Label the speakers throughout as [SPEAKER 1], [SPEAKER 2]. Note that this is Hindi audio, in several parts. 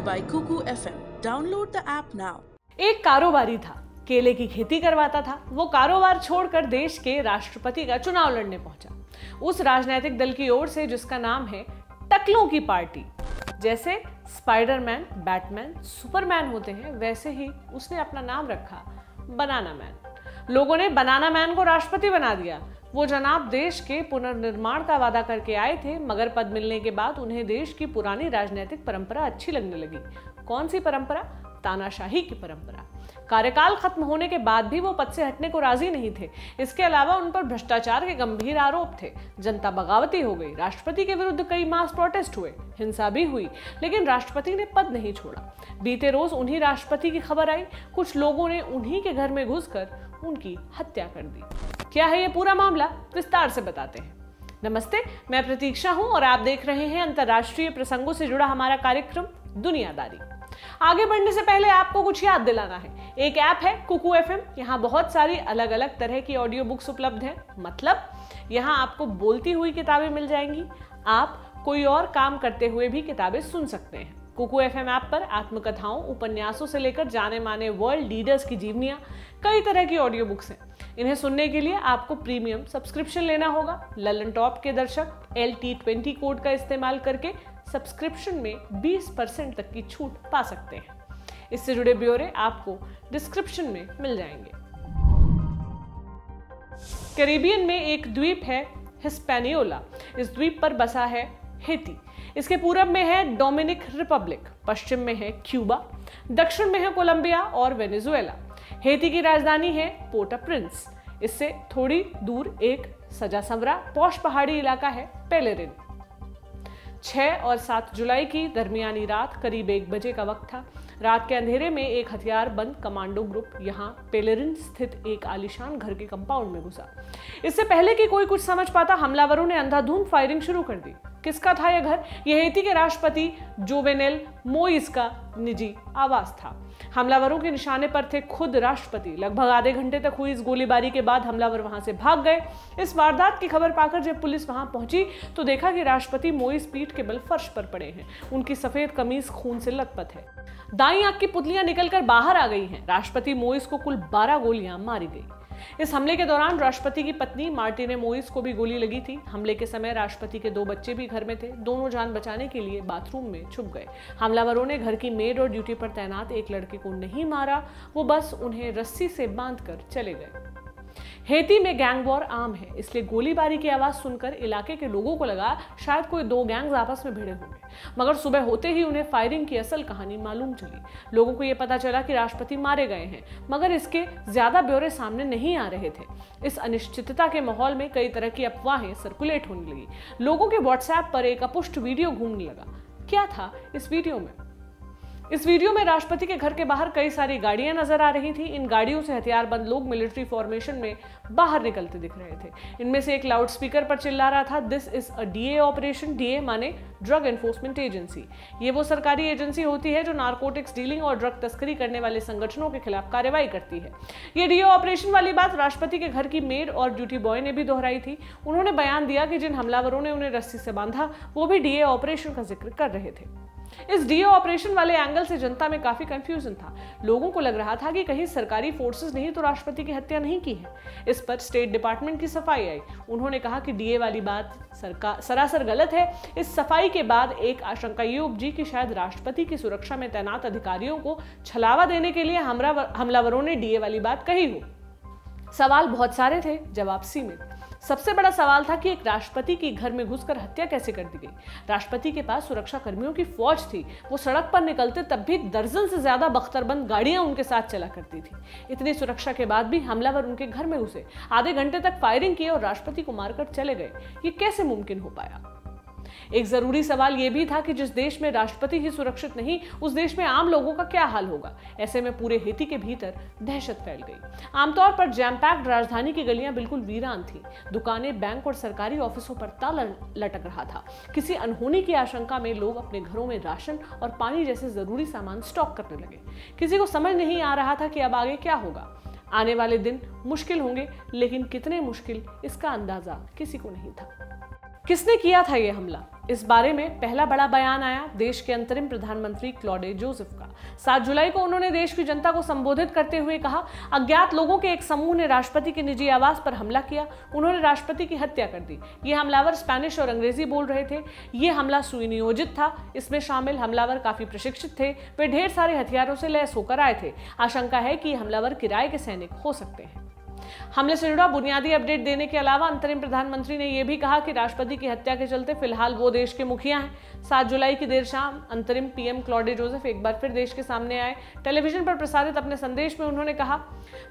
[SPEAKER 1] by Kuku FM. Download the app now.
[SPEAKER 2] एक कारोबारी था, केले की खेती करवाता था। वो कारोबार छोड़कर देश के राष्ट्रपति का चुनाव लड़ने पहुंचा, उस राजनीतिक दल की ओर से जिसका नाम है टकलों की पार्टी। जैसे स्पाइडरमैन, बैटमैन, सुपरमैन होते हैं, वैसे ही उसने अपना नाम रखा बनाना मैन। लोगों ने बनाना मैन को राष्ट्रपति बना दिया। वो जनाब देश के पुनर्निर्माण का वादा करके आए थे, मगर पद मिलने के बाद उन्हें देश की पुरानी राजनीतिक परंपरा अच्छी लगने लगी। कौन सी परंपरा? तानाशाही की परंपरा। कार्यकाल खत्म होने के बाद भी वो पद से हटने को राजी नहीं थे। इसके अलावा उन पर भ्रष्टाचार के गंभीर आरोप थे। जनता बगावती हो गई। राष्ट्रपति के विरुद्ध कई मास प्रोटेस्ट हुए, हिंसा भी हुई, लेकिन राष्ट्रपति ने पद नहीं छोड़ा। बीते रोज उन्हीं राष्ट्रपति की खबर आई, कुछ लोगों ने उन्हीं के घर में घुसकर उनकी हत्या कर दी। क्या है ये पूरा मामला, विस्तार से बताते हैं। नमस्ते, मैं प्रतीक्षा हूं और आप देख रहे हैं अंतर्राष्ट्रीय प्रसंगों से जुड़ा हमारा कार्यक्रम दुनियादारी। आगे बढ़ने से पहले आपको कुछ याद दिलाना है। एक ऐप है कुकू एफएम। यहाँ बहुत सारी अलग अलग तरह की ऑडियो बुक्स उपलब्ध हैं। मतलब यहाँ आपको बोलती हुई किताबें मिल जाएंगी। आप कोई और काम करते हुए भी किताबें सुन सकते हैं। कुकू एफएम ऐप पर आत्मकथाओं, उपन्यासों से लेकर जाने माने वर्ल्ड लीडर्स की जीवनियां, कई तरह की ऑडियो बुक्स हैं। इन्हें सुनने के लिए आपको प्रीमियम सब्सक्रिप्शन लेना होगा। ललन टॉप के दर्शक LT20 कोड का इस्तेमाल करके सब्सक्रिप्शन में 20% तक की छूट पा सकते हैं। इससे जुड़े ब्यौरे आपको डिस्क्रिप्शन में मिल जाएंगे। कैरिबियन में एक द्वीप है हिस्पैनियोला। इस द्वीप पर बसा है हेती। इसके पूरब में है डोमिनिक रिपब्लिक, पश्चिम में है क्यूबा, दक्षिण में है कोलंबिया और वेनेजुएला। हेती की राजधानी है पोर्ट ऑ प्रिंस। इससे थोड़ी दूर एक सजा संवरा पौष पहाड़ी इलाका है पेलेरिन। 6 और 7 जुलाई की दरमियानी रात करीब 1 बजे का वक्त था। रात के अंधेरे में एक हथियारबंद कमांडो ग्रुप यहाँ पेलेरिन स्थित एक आलीशान घर के कंपाउंड में घुसा। इससे पहले कि कोई कुछ समझ पाता, हमलावरों ने अंधाधुंध फायरिंग शुरू कर दी। किसका था यह घर? यह हेती के राष्ट्रपति जोवेनेल मोइस का निजी आवास था। हमलावरों के निशाने पर थे खुद राष्ट्रपति। लगभग आधे घंटे तक हुई इस गोलीबारी के बाद हमलावर वहां से भाग गए। इस वारदात की खबर पाकर जब पुलिस वहां पहुंची तो देखा कि राष्ट्रपति मोइस पीठ के बल फर्श पर पड़े हैं। उनकी सफेद कमीज खून से लथपथ है। दाईं आंख की पुतलियां निकलकर बाहर आ गई हैं। राष्ट्रपति मोइस को कुल 12 गोलियां मारी गई। इस हमले के दौरान राष्ट्रपति की पत्नी मार्टिने मोइस को भी गोली लगी थी। हमले के समय राष्ट्रपति के 2 बच्चे भी घर में थे। दोनों जान बचाने के लिए बाथरूम में छुप गए। हमलावरों ने घर की मेड और ड्यूटी पर तैनात एक लड़के को नहीं मारा, वो बस उन्हें रस्सी से बांधकर चले गए। हेती में गैंग वॉर आम है, इसलिए गोलीबारी की आवाज सुनकर इलाके के लोगों को लगा शायद कोई 2 गैंग्स आपस में भिड़े होंगे। मगर सुबह होते ही उन्हें फायरिंग की असल कहानी मालूम चली। लोगों को यह पता चला कि राष्ट्रपति मारे गए हैं, मगर इसके ज्यादा ब्यौरे सामने नहीं आ रहे थे। इस अनिश्चितता के माहौल में कई तरह की अफवाहें सर्कुलेट होने लगी। लोगों के व्हाट्सएप पर एक अपुष्ट वीडियो घूमने लगा। क्या था इस वीडियो में? इस वीडियो में राष्ट्रपति के घर के बाहर कई सारी गाड़ियां नजर आ रही थी। इन गाड़ियों से हथियारबंद लोग मिलिट्री फॉर्मेशन में बाहर निकलते दिख रहे थे। इनमें से एक लाउड स्पीकर पर चिल्ला रहा था, this is a DA operation. DA माने ड्रग एनफोर्समेंट एजेंसी। ये वो सरकारी एजेंसी होती है जो नारकोटिक्स डीलिंग और ड्रग तस्करी करने वाले संगठनों के खिलाफ कार्रवाई करती है। ये DA ऑपरेशन वाली बात राष्ट्रपति के घर की मेड और ड्यूटी बॉय ने भी दोहराई थी। उन्होंने बयान दिया कि जिन हमलावरों ने उन्हें रस्सी से बांधा वो भी DA ऑपरेशन का जिक्र कर रहे थे। इस DA ऑपरेशन वाले एंगल से जनता में काफी कंफ्यूजन था। लोगों को लग रहा था कि कहीं सरकारी फोर्सेस नहीं तो राष्ट्रपति की हत्या नहीं की है। इस पर स्टेट डिपार्टमेंट की सफाई आई। उन्होंने कहा कि DA वाली बात सरासर गलत है। इस सफाई के बाद एक आशंका ये उपजी कि शायद राष्ट्रपति की सुरक्षा में तैनात अधिकारियों को छलावा देने के लिए हमलावरों ने DA वाली बात कही हो। सवाल बहुत सारे थे, जवाब सीमित। सबसे बड़ा सवाल था कि एक राष्ट्रपति के घर में घुसकर हत्या कैसे कर दी गई। राष्ट्रपति के पास सुरक्षा कर्मियों की फौज थी। वो सड़क पर निकलते तब भी दर्जन से ज्यादा बख्तरबंद गाड़ियां उनके साथ चला करती थी। इतनी सुरक्षा के बाद भी हमलावर उनके घर में घुसे, आधे घंटे तक फायरिंग की और राष्ट्रपति को मारकर चले गए। ये कैसे मुमकिन हो पाया? एक जरूरी सवाल यह भी था कि जिस देश में राष्ट्रपति ही सुरक्षित नहीं, उस देश में आम लोगों का क्या हाल होगा। ऐसे में पूरे हेती के भीतर दहशत फैल गई। आमतौर पर जैम पैक्ड राजधानी की गलियां बिल्कुल वीरान थी। दुकानें, बैंक और सरकारी ऑफिसों पर ताला लटक रहा था। किसी अनहोनी की आशंका में लोग अपने घरों में राशन और पानी जैसे जरूरी सामान स्टॉक करने लगे। किसी को समझ नहीं आ रहा था कि अब आगे क्या होगा। आने वाले दिन मुश्किल होंगे, लेकिन कितने मुश्किल इसका अंदाजा किसी को नहीं था। किसने किया था यह हमला? इस बारे में पहला बड़ा बयान आया देश के अंतरिम प्रधानमंत्री क्लॉडे जोसेफ का। 7 जुलाई को उन्होंने देश की जनता को संबोधित करते हुए कहा, अज्ञात लोगों के एक समूह ने राष्ट्रपति के निजी आवास पर हमला किया। उन्होंने राष्ट्रपति की हत्या कर दी। ये हमलावर स्पेनिश और अंग्रेजी बोल रहे थे। ये हमला सुनियोजित था। इसमें शामिल हमलावर काफी प्रशिक्षित थे। वे ढेर सारे हथियारों से लैस होकर आए थे। आशंका है कि ये हमलावर किराए के सैनिक हो सकते हैं। हमले से जुड़ा बुनियादी अपडेट देने के अलावा अंतरिम प्रधानमंत्री ने यह भी कहा कि राष्ट्रपति की हत्या के चलते फिलहाल वो देश के मुखिया हैं। 7 जुलाई की देर शाम अंतरिम पीएम क्लॉडे जोसेफ एक बार फिर देश के सामने आए। टेलीविजन पर प्रसारित अपने संदेश में उन्होंने कहा,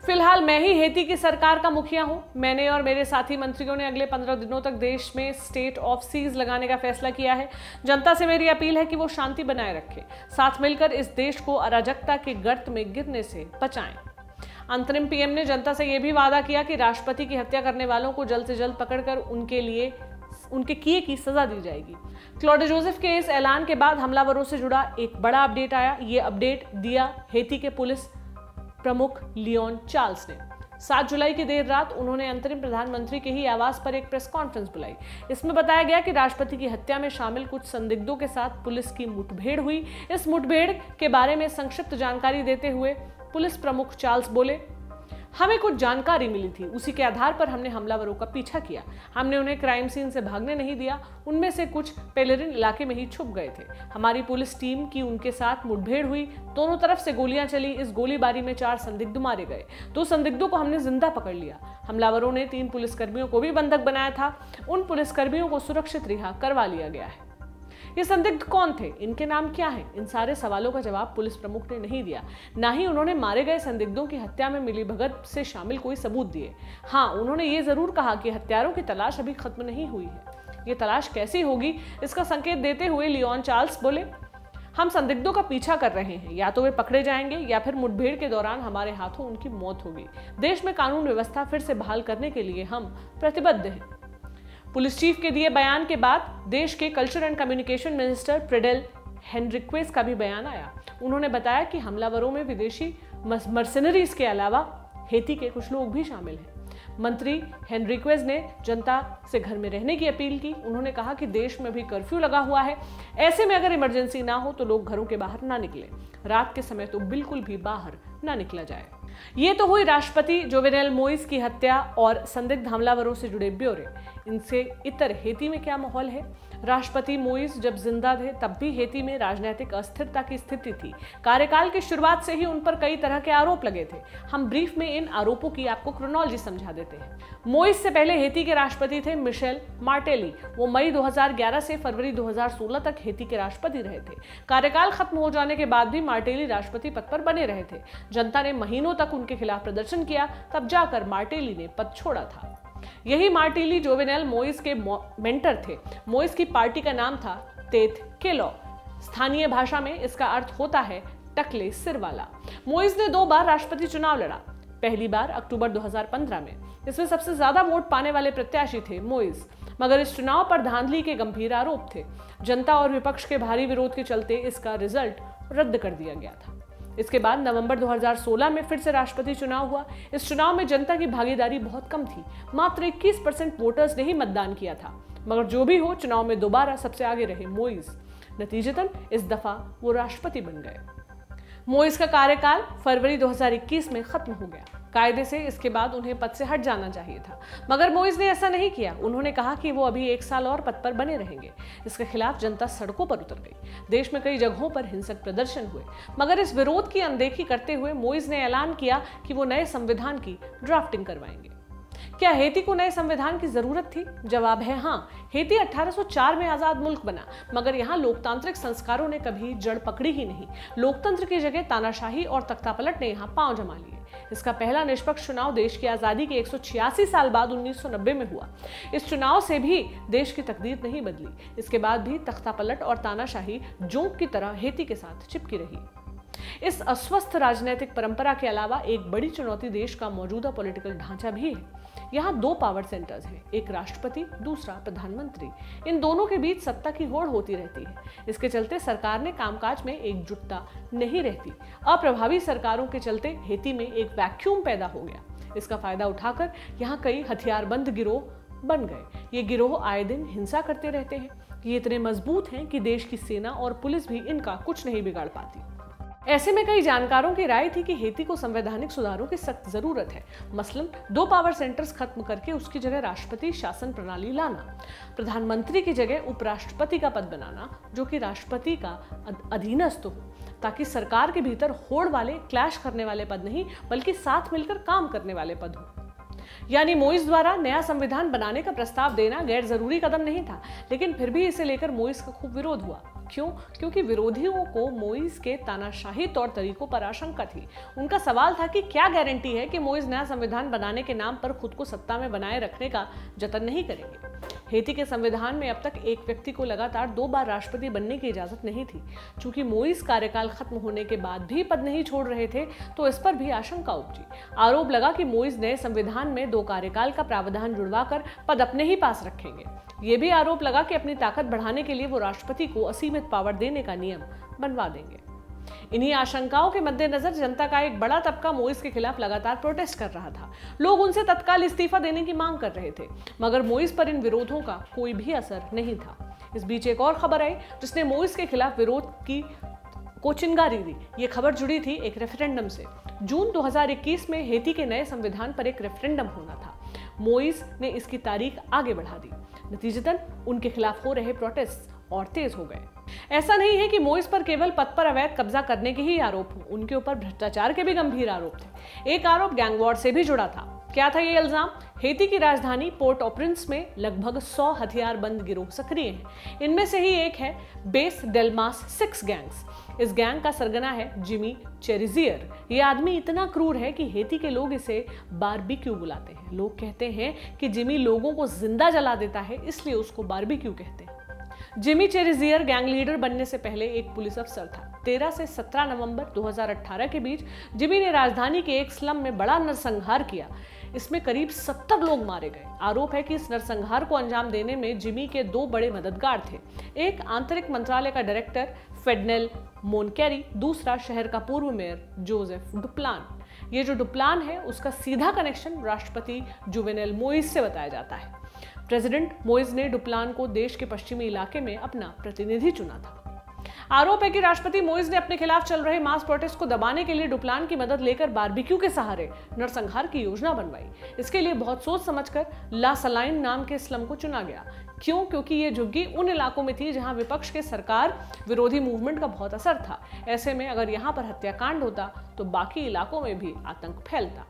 [SPEAKER 2] फिलहाल मैं ही हेती की सरकार का मुखिया हूं। मैंने और मेरे साथी मंत्रियों ने अगले 15 दिनों तक देश में स्टेट ऑफ सीज लगाने का फैसला किया है। जनता से मेरी अपील है कि वो शांति बनाए रखे, साथ मिलकर इस देश को अराजकता के गर्त में गिरने से बचाएं। अंतरिम पीएम ने जनता से यह भी वादा किया कि राष्ट्रपति की हत्या करने वालों को जल्द से जल्द पकड़कर उनके किए की सजा दी जाएगी। क्लॉडे जोसेफ के इस ऐलान के बाद हमलावरों से जुड़ा एक बड़ा अपडेट आया। ये अपडेट दिया हेती के पुलिस प्रमुख लियोन चार्ल्स ने। 7 जुलाई की देर रात उन्होंने अंतरिम प्रधानमंत्री के ही आवास पर एक प्रेस कॉन्फ्रेंस बुलाई। इसमें बताया गया कि राष्ट्रपति की हत्या में शामिल कुछ संदिग्धों के साथ पुलिस की मुठभेड़ हुई। इस मुठभेड़ के बारे में संक्षिप्त जानकारी देते हुए पुलिस प्रमुख चार्ल्स बोले, हमें कुछ जानकारी मिली थी, उसी के आधार पर हमने हमलावरों का पीछा किया। हमने उन्हें क्राइम सीन से भागने नहीं दिया। उनमें से कुछ पेलेरिन इलाके में ही छुप गए थे। हमारी पुलिस टीम की उनके साथ मुठभेड़ हुई। दोनों तरफ से गोलियां चली। इस गोलीबारी में 4 संदिग्ध मारे गए। 2 संदिग्धों को हमने जिंदा पकड़ लिया। हमलावरों ने 3 पुलिसकर्मियों को भी बंधक बनाया था। उन पुलिसकर्मियों को सुरक्षित रिहा करवा लिया गया है। ये संदिग्ध कौन थे, इनके नाम क्या हैं? इन सारे सवालों का जवाब पुलिस प्रमुख ने नहीं दिया। ना ही उन्होंने मारे गए संदिग्धों की हत्या में मिलीभगत से शामिल कोई सबूत दिए। हाँ, उन्होंने ये जरूर कहा कि हत्यारों की तलाश अभी खत्म नहीं हुई है। ये तलाश कैसी होगी, इसका संकेत देते हुए लियोन चार्ल्स बोले, हम संदिग्धों का पीछा कर रहे हैं। या तो वे पकड़े जाएंगे या फिर मुठभेड़ के दौरान हमारे हाथों उनकी मौत होगी। देश में कानून व्यवस्था फिर से बहाल करने के लिए हम प्रतिबद्ध हैं। पुलिस चीफ के दिए बयान के बाद देश के कल्चर एंड कम्युनिकेशन मिनिस्टर फ्रेडेल हेनरिक्वेज का भी बयान आया। उन्होंने बताया कि हमलावरों में विदेशी मर्सिनरीज के अलावा हेती के कुछ लोग भी शामिल हैं। मंत्री हेनरिक्वेज ने जनता से घर में रहने की अपील की। उन्होंने कहा कि देश में भी कर्फ्यू लगा हुआ है। ऐसे में अगर इमरजेंसी ना हो तो लोग घरों के बाहर ना निकले। रात के समय तो बिल्कुल भी बाहर ना निकला जाए। ये तो हुई राष्ट्रपति जोवेनेल मोइस की हत्या और संदिग्ध हमलावरों से जुड़े ब्यौरे। इनसे इतर हेती में क्या माहौल है? राष्ट्रपति मोइस जब जिंदा थे तब भी हेती में राजनीतिक अस्थिरता की स्थिति थी। कार्यकाल की शुरुआत से ही उन पर कई तरह के आरोप लगे थे। हम ब्रीफ में इन आरोपों की आपको क्रोनोलॉजी समझा देते हैं। मोइस से पहले हेती के राष्ट्रपति थे मिशेल मार्टेली। वो मई 2011 से फरवरी 2016 तक हेती के राष्ट्रपति रहे थे। कार्यकाल खत्म हो जाने के बाद भी मार्टेली राष्ट्रपति पद पर बने रहे थे। जनता ने महीनों तक उनके खिलाफ प्रदर्शन किया, तब जाकर मार्टेली ने पद छोड़ा था। यही मार्टेली जोवेनेल मोइस के मेंटर थे। मोइस की पार्टी का नाम था तेथ केलो। स्थानीय भाषा में इसका अर्थ होता है टकले सिर वाला। मोइस ने 2 बार राष्ट्रपति चुनाव लड़ा। पहली बार अक्टूबर 2015 में। इसमें सबसे ज्यादा वोट पाने वाले प्रत्याशी थे मोइस, मगर इस चुनाव पर धांधली के गंभीर आरोप थे। जनता और विपक्ष के भारी विरोध के चलते इसका रिजल्ट रद्द कर दिया गया था। इसके बाद नवंबर 2016 में फिर से राष्ट्रपति चुनाव हुआ। इस चुनाव में जनता की भागीदारी बहुत कम थी। मात्र 21% वोटर्स ने ही मतदान किया था। मगर जो भी हो, चुनाव में दोबारा सबसे आगे रहे मोइस। नतीजतन इस दफा वो राष्ट्रपति बन गए। मोइस का कार्यकाल फरवरी 2021 में खत्म हो गया। कायदे से इसके बाद उन्हें पद से हट जाना चाहिए था, मगर मोइस ने ऐसा नहीं किया। उन्होंने कहा कि वो अभी 1 साल और पद पर बने रहेंगे। इसके खिलाफ जनता सड़कों पर उतर गई। देश में कई जगहों पर हिंसक प्रदर्शन हुए, मगर इस विरोध की अनदेखी करते हुए मोइस ने ऐलान किया कि वो नए संविधान की ड्राफ्टिंग करवाएंगे। क्या हेती को नए संविधान की जरूरत थी? जवाब है हाँ। हेती 1804 में आजाद मुल्क बना, मगर यहाँ लोकतांत्रिक संस्कारों ने कभी जड़ पकड़ी ही नहीं। लोकतंत्र की जगह तानाशाही और तख्तापलट ने यहाँ पांव जमा लिए। इसका पहला निष्पक्ष चुनाव देश की आजादी के 186 साल बाद 1990 में हुआ। इस चुनाव से भी देश की तकदीर नहीं बदली। इसके बाद भी तख्तापलट और तानाशाही जोंक की तरह हेती के साथ चिपकी रही। इस अस्वस्थ राजनीतिक परंपरा के अलावा एक बड़ी चुनौती देश का मौजूदा पॉलिटिकल ढांचा भी है। यहाँ 2 पावर सेंटर्स हैं, एक राष्ट्रपति, दूसरा प्रधानमंत्री। इन दोनों के बीच सत्ता की होड़ होती रहती है। इसके चलते सरकार ने कामकाज में एकजुटता नहीं रहती। अप्रभावी सरकारों के चलते हेती में एक वैक्यूम पैदा हो गया। इसका फायदा उठाकर यहाँ कई हथियारबंद गिरोह बन गए। ये गिरोह आए दिन हिंसा करते रहते हैं। ये इतने मजबूत हैं कि देश की सेना और पुलिस भी इनका कुछ नहीं बिगाड़ पाती। ऐसे में कई जानकारों की राय थी कि हेती को संवैधानिक सुधारों की सख्त जरूरत है। मसलन 2 पावर सेंटर्स खत्म करके उसकी जगह राष्ट्रपति शासन प्रणाली लाना, प्रधानमंत्री की जगह उपराष्ट्रपति का पद बनाना जो कि राष्ट्रपति का अधीनस्थ हो, ताकि सरकार के भीतर होड़ वाले, क्लैश करने वाले पद नहीं बल्कि साथ मिलकर काम करने वाले पद हो। यानी मोइस द्वारा नया संविधान बनाने का प्रस्ताव देना गैर जरूरी कदम नहीं था, लेकिन फिर भी इसे लेकर मोइस का खूब विरोध हुआ। क्यों? क्योंकि विरोधियों को मोइस के तानाशाही तौर तरीकों पर आशंका थी। उनका सवाल था कि क्या गारंटी है कि मोइस नया संविधान बनाने के नाम पर खुद को सत्ता में बनाए रखने का जतन नहीं करेंगे। हेती के संविधान में अब तक एक व्यक्ति को लगातार 2 बार राष्ट्रपति बनने की इजाजत नहीं थी। चूंकि मोइस कार्यकाल खत्म होने के बाद भी पद नहीं छोड़ रहे थे, तो इस पर भी आशंका उपजी। आरोप लगा कि मोइस नए संविधान में 2 कार्यकाल का प्रावधान जुड़वाकर पद अपने ही पास रखेंगे। ये भी आरोप लगा कि अपनी ताकत बढ़ाने के लिए वो राष्ट्रपति को असीमित पावर देने का नियम बनवा देंगे। इन्हीं आशंकाओं के मद्देनजर जनता का एक बड़ा तबका मोइस के खिलाफ लगातार प्रोटेस्ट कर रहा था। लोग उनसे तत्काल इस्तीफा देने की मांग कर रहे थे, मगर मोइस पर इन विरोधों का कोई भी असर नहीं था। इस बीच एक और खबर आई जिसने मोइस के खिलाफ विरोध की को चिंगारी दी। ये खबर जुड़ी थी एक रेफरेंडम से। जून 2021 में हेती के नए संविधान पर एक रेफरेंडम होना था। मोइस ने इसकी तारीख आगे बढ़ा दी। नतीजतन उनके खिलाफ हो रहे प्रोटेस्ट और तेज हो गए। ऐसा नहीं है कि मोइस पर केवल पद पर अवैध कब्जा करने के ही आरोप हो, उनके ऊपर भ्रष्टाचार के भी गंभीर आरोप थे। एक आरोप गैंग वॉर से भी जुड़ा था। क्या था ये इल्जाम? हेती की राजधानी पोर्ट ऑ प्रिंस में लगभग 100 हथियारबंद गिरोह सक्रिय हैं। इनमें से ही एक है बेस डेल्मास 6 गैंग्स। इस गैंग का सरगना है जिमी चेरिजियर। ये आदमी इतना क्रूर है कि हेती के लोग इसे बारबेक्यू बुलाते हैं। लोग कहते हैं कि जिमी लोगों को जिंदा जला देता है, इसलिए उसको बारबेक्यू कहते हैं। जिमी चेरिजियर गैंग लीडर बनने से पहले एक पुलिस अफसर था। 13 से 17 नवंबर 2018 के बीच जिमी ने राजधानी के एक स्लम में बड़ा नरसंहार किया। इसमें करीब 70 लोग मारे गए। आरोप है कि इस नरसंहार को अंजाम देने में जिमी के 2 बड़े मददगार थे। एक आंतरिक मंत्रालय का डायरेक्टर फेडनेल मोनकेरी, दूसरा शहर का पूर्व मेयर जोसेफ डुप्लान। ये जो डुप्लान है उसका सीधा कनेक्शन राष्ट्रपति जुवेनेल मोइस से बताया जाता है। प्रेसिडेंट मोइस ने डुप्लान को देश के पश्चिमी इलाके में अपना प्रतिनिधि चुना था। आरोप है कि राष्ट्रपति मोइस ने अपने खिलाफ चल रहे मास प्रोटेस्ट को दबाने के लिए डुप्लान की मदद लेकर बारबेक्यू के सहारे नरसंहार की योजना बनवाई। इसके लिए बहुत सोच समझकर ला सलाइन नाम के स्लम को चुना गया। क्यों? क्योंकि ये झुग्गी उन इलाकों में थी जहां विपक्ष के सरकार विरोधी मूवमेंट का बहुत असर था। ऐसे में अगर यहां पर हत्याकांड होता तो बाकी इलाकों में भी आतंक फैलता।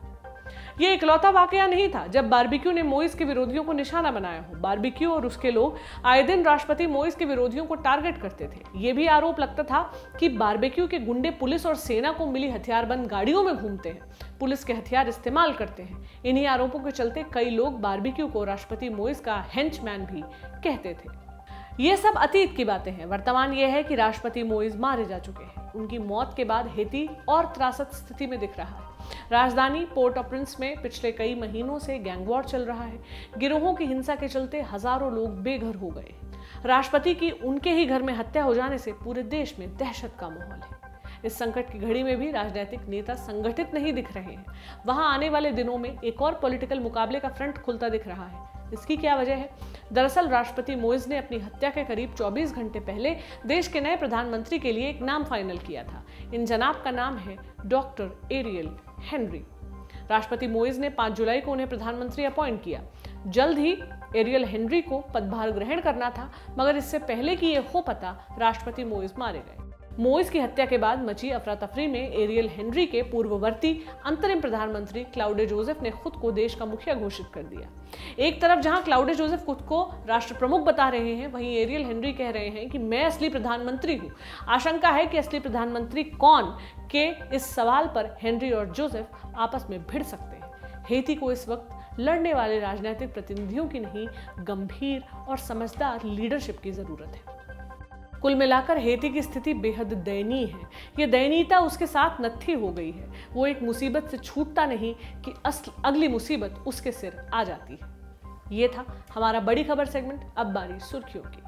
[SPEAKER 2] ये इकलौता वाकया नहीं था जब बारबेक्यू ने मोइस के विरोधियों को निशाना बनाया हो। बारबेक्यू और उसके लोग आए दिन राष्ट्रपति मोइस के विरोधियों को टारगेट करते थे। ये भी आरोप लगता था कि बारबेक्यू के गुंडे पुलिस और सेना को मिली हथियारबंद गाड़ियों में घूमते हैं, पुलिस के हथियार इस्तेमाल करते हैं। इन्हीं आरोपों के चलते कई लोग बारबेक्यू को राष्ट्रपति मोइस का हेंचमैन भी कहते थे। ये सब अतीत की बातें हैं। वर्तमान ये है कि राष्ट्रपति मोइस मारे जा चुके हैं। उनकी मौत के बाद हेती और त्रासद स्थिति में दिख रहा है। राजधानी पोर्ट ऑ प्रिंस में पिछले कई महीनों से गैंग वॉर चल रहा है। गिरोहों की हिंसा के चलते हजारों लोग बेघर हो गए। राष्ट्रपति की उनके ही घर में हत्या हो जाने से पूरे देश में दहशत का माहौल है। इस संकट की घड़ी में भी राजनीतिक नेता संगठित नहीं दिख रहे हैं। वहां आने वाले दिनों में एक और पॉलिटिकल मुकाबले का फ्रंट खुलता दिख रहा है। इसकी क्या वजह है? दरअसल राष्ट्रपति मोइस ने अपनी हत्या के करीब 24 घंटे पहले देश के नए प्रधानमंत्री के लिए एक नाम फाइनल किया था। इन जनाब का नाम है डॉक्टर एरियल हेनरी। राष्ट्रपति मोइस ने 5 जुलाई को उन्हें प्रधानमंत्री अपॉइंट किया। जल्द ही एरियल हेनरी को पदभार ग्रहण करना था, मगर इससे पहले कि ये हो पता राष्ट्रपति मोइस मारे गए। मोइस की हत्या के बाद मची अफरा तफरी में एरियल हेनरी के पूर्ववर्ती अंतरिम प्रधानमंत्री क्लाउडे जोसेफ ने खुद को देश का मुखिया घोषित कर दिया। एक तरफ जहां क्लाउडे जोसेफ खुद को राष्ट्र प्रमुख बता रहे हैं, वहीं एरियल हेनरी कह रहे हैं कि मैं असली प्रधानमंत्री हूं। आशंका है कि असली प्रधानमंत्री कौन के इस सवाल पर हेनरी और जोसेफ आपस में भिड़ सकते हैं। हेती को इस वक्त लड़ने वाले राजनीतिक प्रतिनिधियों की नहीं, गंभीर और समझदार लीडरशिप की जरूरत है। कुल मिलाकर हेती की स्थिति बेहद दयनीय है। ये दयनीयता उसके साथ नत्थी हो गई है। वो एक मुसीबत से छूटता नहीं कि अगली मुसीबत उसके सिर आ जाती है। ये था हमारा बड़ी खबर सेगमेंट। अब बारी सुर्खियों की।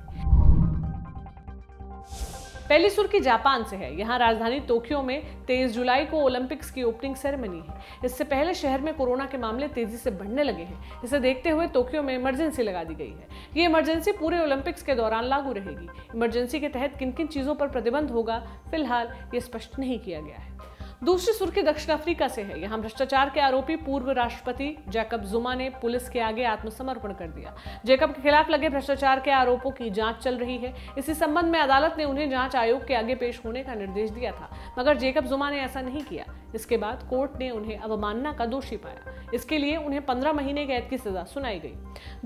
[SPEAKER 2] पहली सुर्खी जापान से है। यहाँ राजधानी टोक्यो में 23 जुलाई को ओलंपिक्स की ओपनिंग सेरेमनी है। इससे पहले शहर में कोरोना के मामले तेजी से बढ़ने लगे हैं। इसे देखते हुए टोक्यो में इमरजेंसी लगा दी गई है। ये इमरजेंसी पूरे ओलंपिक्स के दौरान लागू रहेगी। इमरजेंसी के तहत किन किन चीजों पर प्रतिबंध होगा, फिलहाल ये स्पष्ट नहीं किया गया है। दूसरी सुर्खी दक्षिण अफ्रीका से है। यहाँ भ्रष्टाचार के आरोपी पूर्व राष्ट्रपति जैकब जुमा ने पुलिस के आगे आत्मसमर्पण कर दिया। जैकब के खिलाफ लगे भ्रष्टाचार के आरोपों की जांच चल रही है। इसी संबंध में अदालत ने उन्हें जांच आयोग के आगे पेश होने का निर्देश दिया था, मगर जैकब जुमा ने ऐसा नहीं किया। इसके बाद कोर्ट ने उन्हें अवमानना का दोषी पाया। इसके लिए उन्हें 15 महीने कैद की सजा सुनाई गई।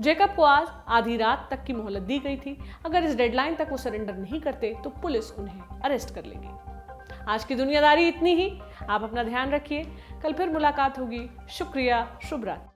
[SPEAKER 2] जैकब को आज आधी रात तक की मोहलत दी गई थी। अगर इस डेडलाइन तक वो सरेंडर नहीं करते तो पुलिस उन्हें अरेस्ट कर लेगी। आज की दुनियादारी इतनी ही। आप अपना ध्यान रखिए। कल फिर मुलाकात होगी। शुक्रिया। शुभ रात्रि।